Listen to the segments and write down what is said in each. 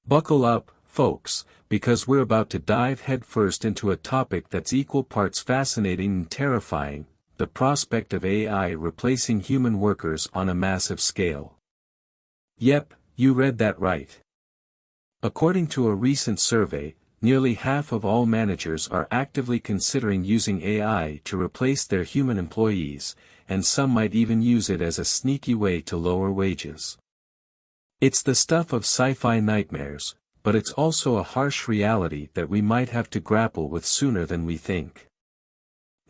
Buckle up, folks, because we're about to dive headfirst into a topic that's equal parts fascinating and terrifying: the prospect of AI replacing human workers on a massive scale. Yep, you read that right. According to a recent survey, nearly half of all managers are actively considering using AI to replace their human employees, and some might even use it as a sneaky way to lower wages. It's the stuff of sci-fi nightmares, but it's also a harsh reality that we might have to grapple with sooner than we think.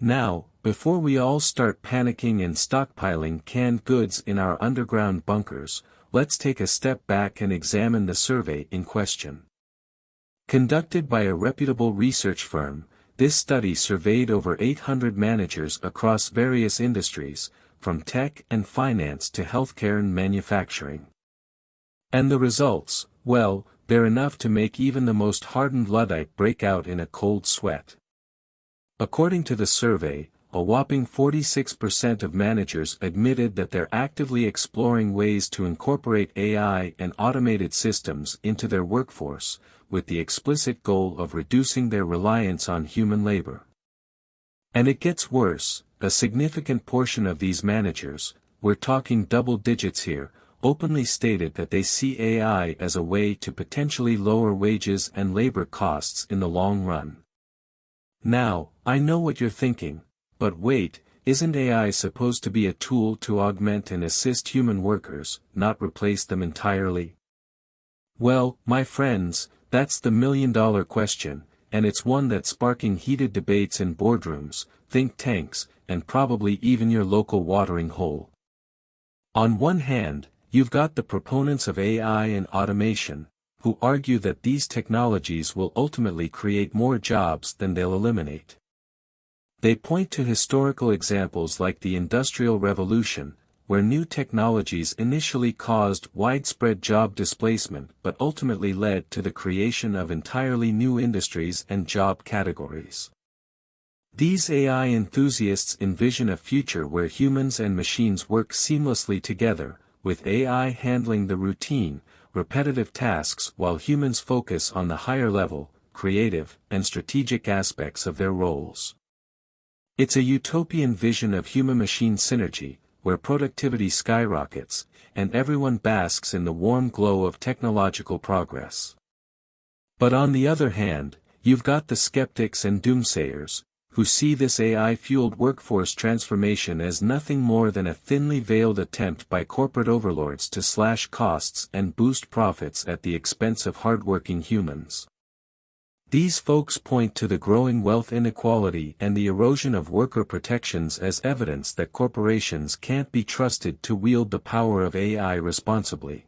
Now, before we all start panicking and stockpiling canned goods in our underground bunkers, let's take a step back and examine the survey in question. Conducted by a reputable research firm, this study surveyed over 800 managers across various industries, from tech and finance to healthcare and manufacturing. And the results, well, they're enough to make even the most hardened Luddite break out in a cold sweat. According to the survey, a whopping 46% of managers admitted that they're actively exploring ways to incorporate AI and automated systems into their workforce, with the explicit goal of reducing their reliance on human labor. And it gets worse: a significant portion of these managers, we're talking double digits here, openly stated that they see AI as a way to potentially lower wages and labor costs in the long run. Now, I know what you're thinking, but wait, isn't AI supposed to be a tool to augment and assist human workers, not replace them entirely? Well, my friends, that's the million-dollar question, and it's one that's sparking heated debates in boardrooms, think tanks, and probably even your local watering hole. On one hand, you've got the proponents of AI and automation, who argue that these technologies will ultimately create more jobs than they'll eliminate. They point to historical examples like the Industrial Revolution, where new technologies initially caused widespread job displacement but ultimately led to the creation of entirely new industries and job categories. These AI enthusiasts envision a future where humans and machines work seamlessly together, with AI handling the routine, repetitive tasks while humans focus on the higher level, creative, and strategic aspects of their roles. It's a utopian vision of human-machine synergy, where productivity skyrockets, and everyone basks in the warm glow of technological progress. But on the other hand, you've got the skeptics and doomsayers, who see this AI-fueled workforce transformation as nothing more than a thinly veiled attempt by corporate overlords to slash costs and boost profits at the expense of hardworking humans. These folks point to the growing wealth inequality and the erosion of worker protections as evidence that corporations can't be trusted to wield the power of AI responsibly.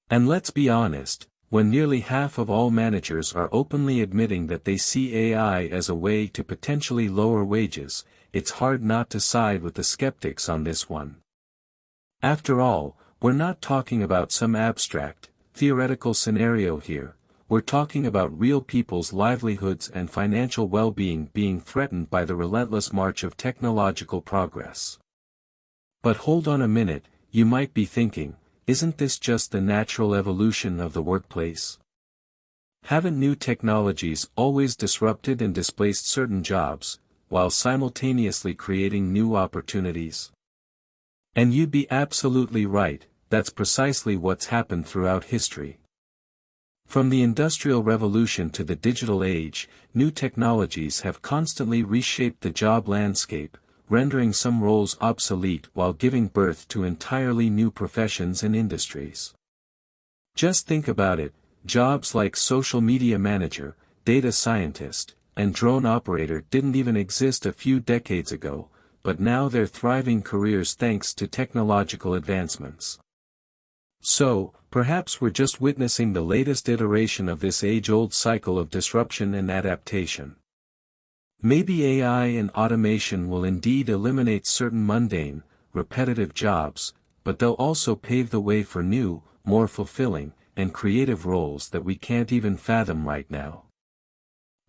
And let's be honest, when nearly half of all managers are openly admitting that they see AI as a way to potentially lower wages, it's hard not to side with the skeptics on this one. After all, we're not talking about some abstract, theoretical scenario here. We're talking about real people's livelihoods and financial well-being being threatened by the relentless march of technological progress. But hold on a minute, you might be thinking, isn't this just the natural evolution of the workplace? Haven't new technologies always disrupted and displaced certain jobs, while simultaneously creating new opportunities? And you'd be absolutely right, that's precisely what's happened throughout history. From the Industrial Revolution to the digital age, new technologies have constantly reshaped the job landscape, rendering some roles obsolete while giving birth to entirely new professions and industries. Just think about it, jobs like social media manager, data scientist, and drone operator didn't even exist a few decades ago, but now they're thriving careers thanks to technological advancements. So, perhaps we're just witnessing the latest iteration of this age-old cycle of disruption and adaptation. Maybe AI and automation will indeed eliminate certain mundane, repetitive jobs, but they'll also pave the way for new, more fulfilling, and creative roles that we can't even fathom right now.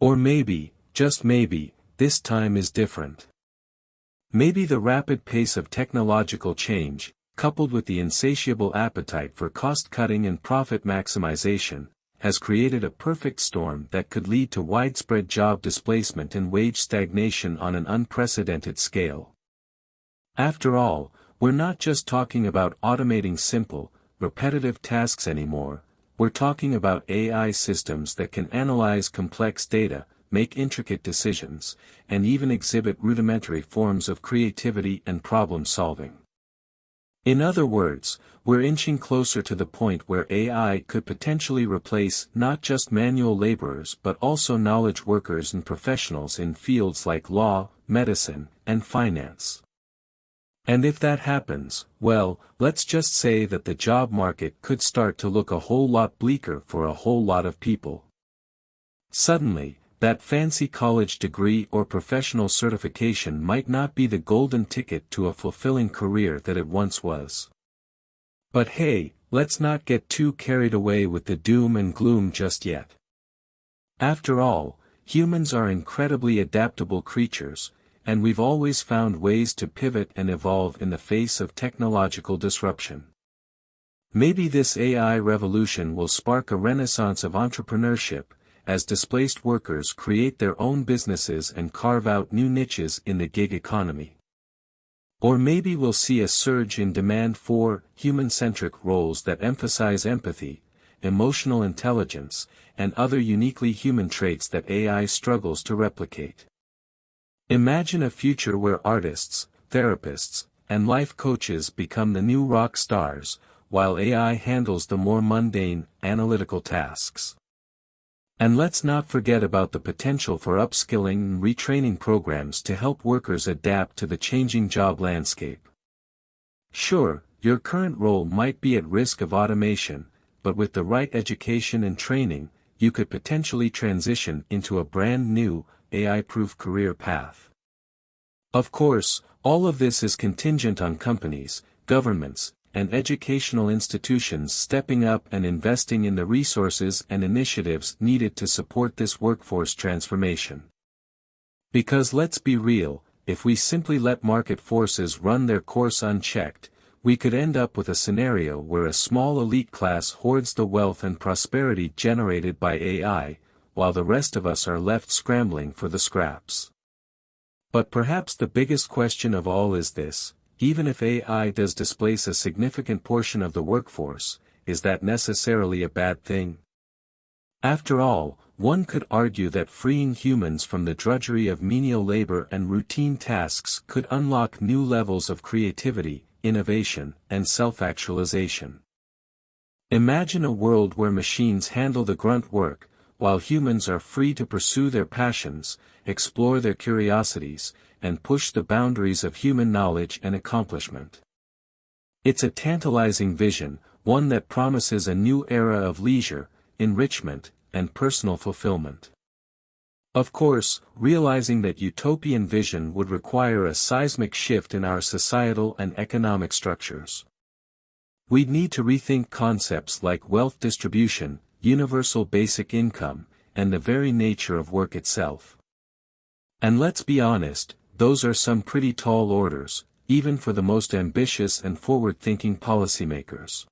Or maybe, just maybe, this time is different. Maybe the rapid pace of technological change, coupled with the insatiable appetite for cost-cutting and profit maximization, has created a perfect storm that could lead to widespread job displacement and wage stagnation on an unprecedented scale. After all, we're not just talking about automating simple, repetitive tasks anymore, we're talking about AI systems that can analyze complex data, make intricate decisions, and even exhibit rudimentary forms of creativity and problem-solving. In other words, we're inching closer to the point where AI could potentially replace not just manual laborers but also knowledge workers and professionals in fields like law, medicine, and finance. And if that happens, well, let's just say that the job market could start to look a whole lot bleaker for a whole lot of people. Suddenly, that fancy college degree or professional certification might not be the golden ticket to a fulfilling career that it once was. But hey, let's not get too carried away with the doom and gloom just yet. After all, humans are incredibly adaptable creatures, and we've always found ways to pivot and evolve in the face of technological disruption. Maybe this AI revolution will spark a renaissance of entrepreneurship, as displaced workers create their own businesses and carve out new niches in the gig economy. Or maybe we'll see a surge in demand for human-centric roles that emphasize empathy, emotional intelligence, and other uniquely human traits that AI struggles to replicate. Imagine a future where artists, therapists, and life coaches become the new rock stars, while AI handles the more mundane, analytical tasks. And let's not forget about the potential for upskilling and retraining programs to help workers adapt to the changing job landscape. Sure, your current role might be at risk of automation, but with the right education and training, you could potentially transition into a brand new, AI-proof career path. Of course, all of this is contingent on companies, governments, and educational institutions stepping up and investing in the resources and initiatives needed to support this workforce transformation. Because let's be real, if we simply let market forces run their course unchecked, we could end up with a scenario where a small elite class hoards the wealth and prosperity generated by AI, while the rest of us are left scrambling for the scraps. But perhaps the biggest question of all is this: even if AI does displace a significant portion of the workforce, is that necessarily a bad thing? After all, one could argue that freeing humans from the drudgery of menial labor and routine tasks could unlock new levels of creativity, innovation, and self-actualization. Imagine a world where machines handle the grunt work, while humans are free to pursue their passions, explore their curiosities, and push the boundaries of human knowledge and accomplishment. It's a tantalizing vision, one that promises a new era of leisure, enrichment, and personal fulfillment. Of course, realizing that utopian vision would require a seismic shift in our societal and economic structures. We'd need to rethink concepts like wealth distribution, universal basic income, and the very nature of work itself. And let's be honest, those are some pretty tall orders, even for the most ambitious and forward-thinking policymakers.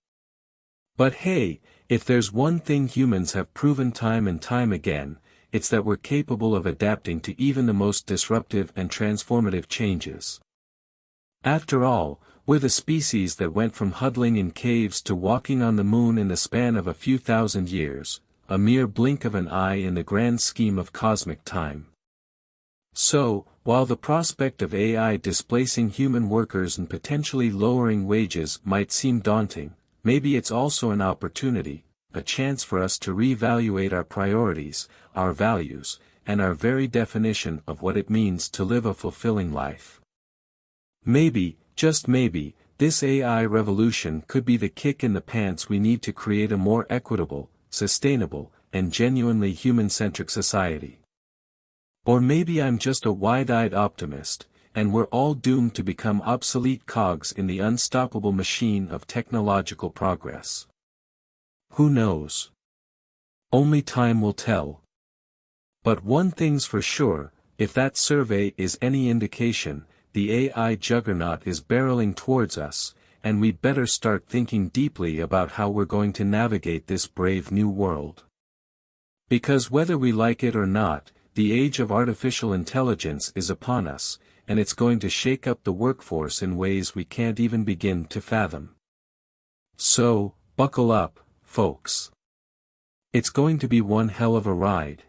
But hey, if there's one thing humans have proven time and time again, it's that we're capable of adapting to even the most disruptive and transformative changes. After all, we're the species that went from huddling in caves to walking on the moon in the span of a few thousand years, a mere blink of an eye in the grand scheme of cosmic time. So, while the prospect of AI displacing human workers and potentially lowering wages might seem daunting, maybe it's also an opportunity, a chance for us to reevaluate our priorities, our values, and our very definition of what it means to live a fulfilling life. Maybe, just maybe, this AI revolution could be the kick in the pants we need to create a more equitable, sustainable, and genuinely human-centric society. Or maybe I'm just a wide-eyed optimist, and we're all doomed to become obsolete cogs in the unstoppable machine of technological progress. Who knows? Only time will tell. But one thing's for sure, if that survey is any indication, the AI juggernaut is barreling towards us, and we'd better start thinking deeply about how we're going to navigate this brave new world. Because whether we like it or not, the age of artificial intelligence is upon us, and it's going to shake up the workforce in ways we can't even begin to fathom. So, buckle up, folks. It's going to be one hell of a ride.